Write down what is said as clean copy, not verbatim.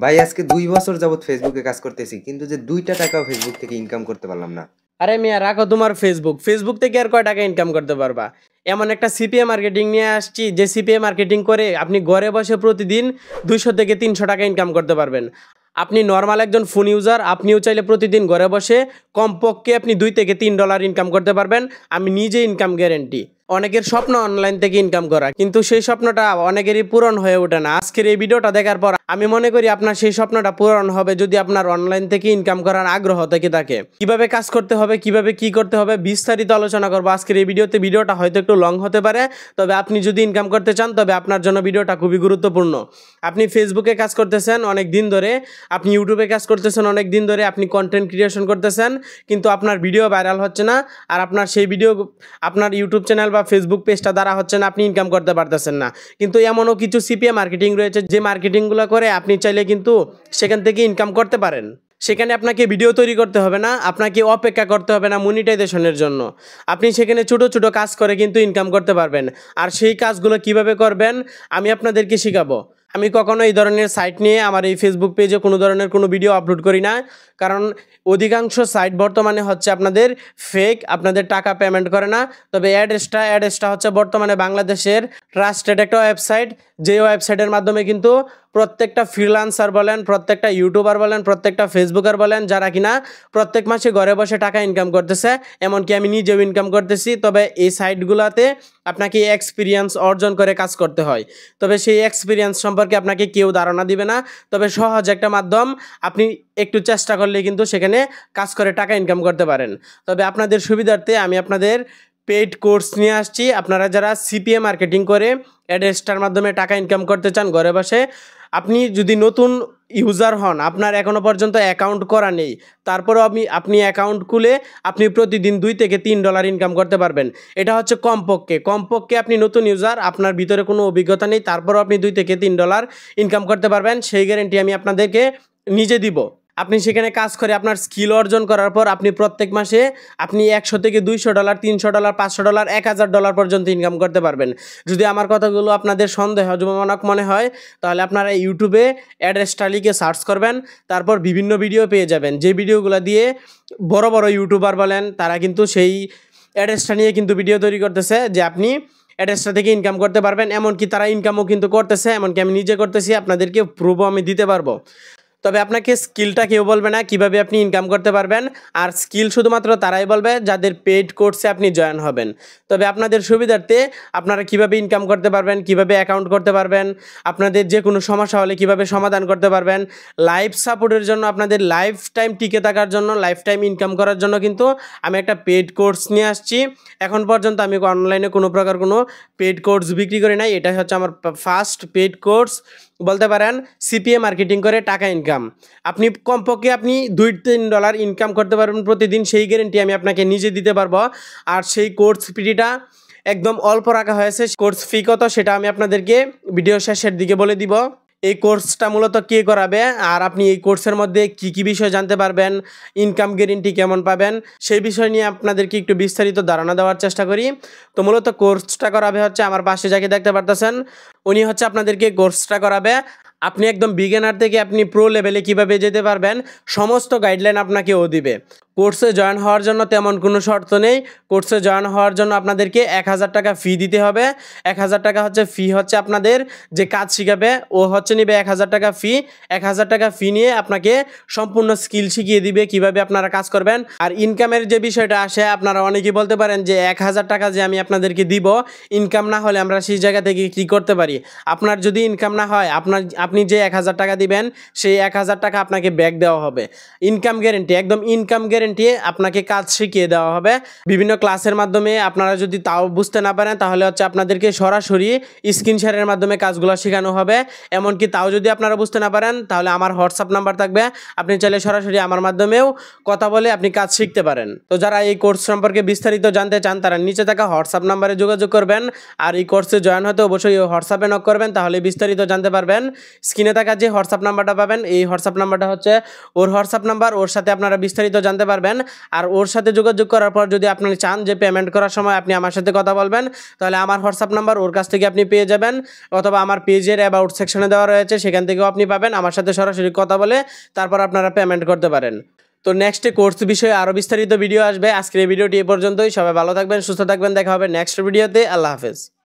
ভাই আজকে 2 বছর যাবত ফেসবুকে কাজ করতেছি, কিন্তু যে 2টা টাকাও ফেসবুক থেকে ইনকাম করতে পারলাম না। আরে মিয়া রাখো তোমার ফেসবুক থেকে আর কয় টাকা ইনকাম করতে পারবা? এমন একটা সিপিএ মার্কেটিং নিয়ে আসছি যে সিপিএ মার্কেটিং করে আপনি ঘরে বসে প্রতিদিন 200 থেকে 300 টাকা ইনকাম করতে পারবেন। আপনি নর্মাল একজন ফোন ইউজার, আপনিও চাইলে প্রতিদিন ঘরে বসে কমপক্ষে আপনি $2 থেকে $3 ইনকাম করতে পারবেন। আমি নিজে ইনকাম গ্যারেন্টি। অনেকের স্বপ্ন অনলাইন থেকে ইনকাম করা, কিন্তু সেই স্বপ্নটা অনেকেরই পূরণ হয়ে ওঠে না। আজকের এই ভিডিওটা দেখার পর আমি মনে করি আপনার সেই স্বপ্নটা পূরণ হবে যদি আপনার অনলাইন থেকে ইনকাম করার আগ্রহ থেকে থাকে। কিভাবে কাজ করতে হবে, কিভাবে কি করতে হবে বিস্তারিত আলোচনা করবো আজকের এই ভিডিওতে। ভিডিওটা হয়তো একটু লং হতে পারে, তবে আপনি যদি ইনকাম করতে চান তবে আপনার জন্য ভিডিওটা খুবই গুরুত্বপূর্ণ। আপনি ফেসবুকে কাজ করতেছেন অনেক দিন ধরে, আপনি ইউটিউবে কাজ করতেছেন অনেক দিন ধরে, আপনি কন্টেন্ট ক্রিয়েশন করতেছেন, কিন্তু আপনার ভিডিও ভাইরাল হচ্ছে না, আর আপনার সেই ভিডিও আপনার ইউটিউব চ্যানেল বা ফেসবুক পেজটা দ্বারা হচ্ছে না, আপনি ইনকাম করতে পারতেছেন না। কিন্তু এমনও কিছু সিপিএ মার্কেটিং রয়েছে যে মার্কেটিংগুলো করে আপনি চাইলে কিন্তু সেখান থেকে ইনকাম করতে পারেন। সেখানে আপনাকে ভিডিও তৈরি করতে হবে না, আপনাকে অপেক্ষা করতে হবে না মনিটাইজেশনের জন্য। আপনি সেখানে ছোটো ছোটো কাজ করে কিন্তু ইনকাম করতে পারবেন। আর সেই কাজগুলো কিভাবে করবেন আমি আপনাদেরকে শেখাবো। আমি কখনো এই ধরনের সাইট নিয়ে আমার এই ফেসবুক পেজে কোনো ধরনের কোনো ভিডিও আপলোড করি না, কারণ অধিকাংশ সাইট বর্তমানে হচ্ছে আপনাদের ফেক, আপনাদের টাকা পেমেন্ট করে না। তবে অ্যাড্রেসটা হচ্ছে বর্তমানে বাংলাদেশের ট্রাস্টেড একটা ওয়েবসাইট, যে ওয়েবসাইটের মাধ্যমে কিন্তু প্রত্যেকটা ফ্রিল্যান্সার বলেন, প্রত্যেকটা ইউটিউবার বলেন, প্রত্যেকটা ফেসবুকার বলেন, যারা কিনা প্রত্যেক মাসে ঘরে বসে টাকা ইনকাম করতেছে, এমনকি আমি নিজেও ইনকাম করতেছি। তবে এই সাইটগুলোতে আপনাকে এক্সপিরিয়েন্স অর্জন করে কাজ করতে হয়। তবে সেই এক্সপিরিয়েন্স সম্পর্কে আপনাকে কেউ ধারণা দিবে না। তবে সহজ একটা মাধ্যম, আপনি একটু চেষ্টা করলে কিন্তু সেখানে কাজ করে টাকা ইনকাম করতে পারেন। তবে আপনাদের সুবিধার্থে আমি আপনাদের পেইড কোর্স নিয়ে আসছি। আপনারা যারা সিপিএ মার্কেটিং করে অ্যাড্রেসটার মাধ্যমে টাকা ইনকাম করতে চান ঘরে বসে, আপনি যদি নতুন ইউজার হন, আপনার এখনও পর্যন্ত অ্যাকাউন্ট করা নেই, তারপরেও আপনি অ্যাকাউন্ট খুলে আপনি প্রতিদিন $2 থেকে $3 ইনকাম করতে পারবেন। এটা হচ্ছে কমপক্ষে আপনি নতুন ইউজার, আপনার ভিতরে কোনো অভিজ্ঞতা নেই, তারপরেও আপনি $2 থেকে $3 ইনকাম করতে পারবেন। সেই গ্যারেন্টি আমি আপনাদেরকে নিজে দিব। আপনি সেখানে কাজ করে আপনার স্কিল অর্জন করার পর আপনি প্রত্যেক মাসে আপনি $100 থেকে $200, $300, $500, $1000 পর্যন্ত ইনকাম করতে পারবেন। যদি আমার কথাগুলো আপনাদের সন্দেহজনক মনে হয় তাহলে আপনারা ইউটিউবে অ্যাড্রেসটা লিখে সার্চ করবেন, তারপর বিভিন্ন ভিডিও পেয়ে যাবেন, যে ভিডিওগুলো দিয়ে বড় বড় ইউটিউবার বলেন তারা কিন্তু সেই অ্যাড্রেসটা নিয়ে কিন্তু ভিডিও তৈরি করতেছে যে আপনি অ্যাড্রেসটা থেকে ইনকাম করতে পারবেন। এমনকি তারা ইনকামও কিন্তু করতেছে, এমনকি আমি নিজে করতেছি, আপনাদেরকে প্রুফও আমি দিতে পারবো। তবে আপনাকে স্কিলটা কেউ বলবে না কিভাবে আপনি ইনকাম করতে পারবেন, আর স্কিল শুধুমাত্র তারাই বলবে যাদের পেইড কোর্সে আপনি জয়েন হবেন। তবে আপনাদের সুবিধার্থে আপনারা কিভাবে ইনকাম করতে পারবেন, কিভাবে অ্যাকাউন্ট করতে পারবেন, আপনাদের যে কোনো সমস্যা হলে কিভাবে সমাধান করতে পারবেন, লাইফ সাপোর্টের জন্য, আপনাদের লাইফ টাইম টিকে থাকার জন্য, লাইফ টাইম ইনকাম করার জন্য কিন্তু আমি একটা পেইড কোর্স নিয়ে আসছি। এখন পর্যন্ত আমি অনলাইনে কোনো প্রকার কোনো পেইড কোর্স বিক্রি করি নাই। এটা হচ্ছে আমার ফার্স্ট পেইড কোর্স বলতে পারেন, সিপিএ মার্কেটিং করে টাকা ইনকাম। আপনি কমপক্ষে আপনি $2-3 ইনকাম করতে পারবেন প্রতিদিন, সেই গ্যারেন্টি আমি আপনাকে নিজে দিতে পারবো। আর সেই কোর্স ফিটা একদম অল্প রাখা হয়েছে। কোর্স ফি কত সেটা আমি আপনাদেরকে ভিডিও শেষের দিকে বলে দিব। এই কোর্সটা মূলত কে করাবে, আর আপনি এই কোর্সের মধ্যে কি কি বিষয় জানতে পারবেন, ইনকাম গ্যারেন্টি কেমন পাবেন, সেই বিষয় নিয়ে আপনাদেরকে একটু বিস্তারিত ধারণা দেওয়ার চেষ্টা করি। তো মূলত কোর্সটা করাবে হচ্ছে আমার পাশে যাকে দেখতে পারতেছেন, উনি হচ্ছে আপনাদেরকে কোর্সটা করাবে। আপনি একদম বিগিনার থেকে আপনি প্রো লেভেলে কিভাবে যেতে পারবেন সমস্ত গাইডলাইন আপনাকে ও দিবে। কোর্সে জয়েন হওয়ার জন্য তেমন কোনো শর্ত নেই। কোর্সে জয়েন হওয়ার জন্য আপনাদেরকে 1000 টাকা ফি দিতে হবে। 1000 টাকা হচ্ছে ফি, হচ্ছে আপনাদের যে কাজ শিখাবে ও হচ্ছে নিবে 1000 টাকা ফি। 1000 টাকা ফি নিয়ে আপনাকে সম্পূর্ণ স্কিল শিখিয়ে দিবে কিভাবে আপনারা কাজ করবেন। আর ইনকামের যে বিষয়টা আসে, আপনারা অনেকেই বলতে পারেন যে 1000 টাকা যে আমি আপনাদেরকে দিব, ইনকাম না হলে আমরা সেই জায়গা থেকে কী করতে পারি। আপনার যদি ইনকাম না হয়, আপনি যে 1000 টাকা দিবেন সেই 1000 টাকা আপনাকে ব্যাক দেওয়া হবে। ইনকাম গ্যারেন্টি, একদম ইনকাম গ্যারেন্টি আপনাকে কাজ শিখিয়ে দেওয়া হবে বিভিন্ন ক্লাসের মাধ্যমে। আপনারা যদি তাও বুঝতে না পারেন তাহলে হচ্ছে আপনাদেরকে সরাসরি স্ক্রিন শেয়ারের মাধ্যমে কাজগুলো শেখানো হবে। এমনকি তাও যদি আপনারা বুঝতে না পারেন তাহলে আমার হোয়াটসঅ্যাপ নাম্বার থাকবে, আপনি চাইলে সরাসরি আমার মাধ্যমেও কথা বলে আপনি কাজ শিখতে পারেন। তো যারা এই কোর্স সম্পর্কে বিস্তারিত জানতে চান তারা নিচে থাকা হোয়াটসঅ্যাপ নাম্বারে যোগাযোগ করবেন, আর এই কোর্সে জয়েন হতে অবশ্যই হোয়াটসঅ্যাপে নক করবেন, তাহলে বিস্তারিত জানতে পারবেন স্ক্রিনে থাকা যে হোয়াটসঅ্যাপ নাম্বারটা পাবেন, এই হোয়াটসঅ্যাপ নাম্বারটা হচ্ছে ওর হোয়াটসঅ্যাপ নাম্বার। ওর সাথে আপনারা বিস্তারিত জানতে পারবেন। আর ওর সাথে যোগাযোগ করার পর যদি আপনি চান যে পেমেন্ট করার সময় আপনি আমার সাথে কথা বলবেন, তাহলে আমার হোয়াটসঅ্যাপ নাম্বার ওর কাছ থেকে আপনি পেয়ে যাবেন, অথবা আমার পেজের অ্যাবাউট সেকশনে দেওয়া রয়েছে, সেখান থেকেও আপনি পাবেন। আমার সাথে সরাসরি কথা বলে তারপর আপনারা পেমেন্ট করতে পারেন। তো নেক্সট কোর্স বিষয়ে আরও বিস্তারিত ভিডিও আসবে। আজকের এই ভিডিওটি এ পর্যন্তই। সবাই ভালো থাকবেন, সুস্থ থাকবেন। দেখা হবে নেক্সট ভিডিওতে। আল্লাহ হাফেজ।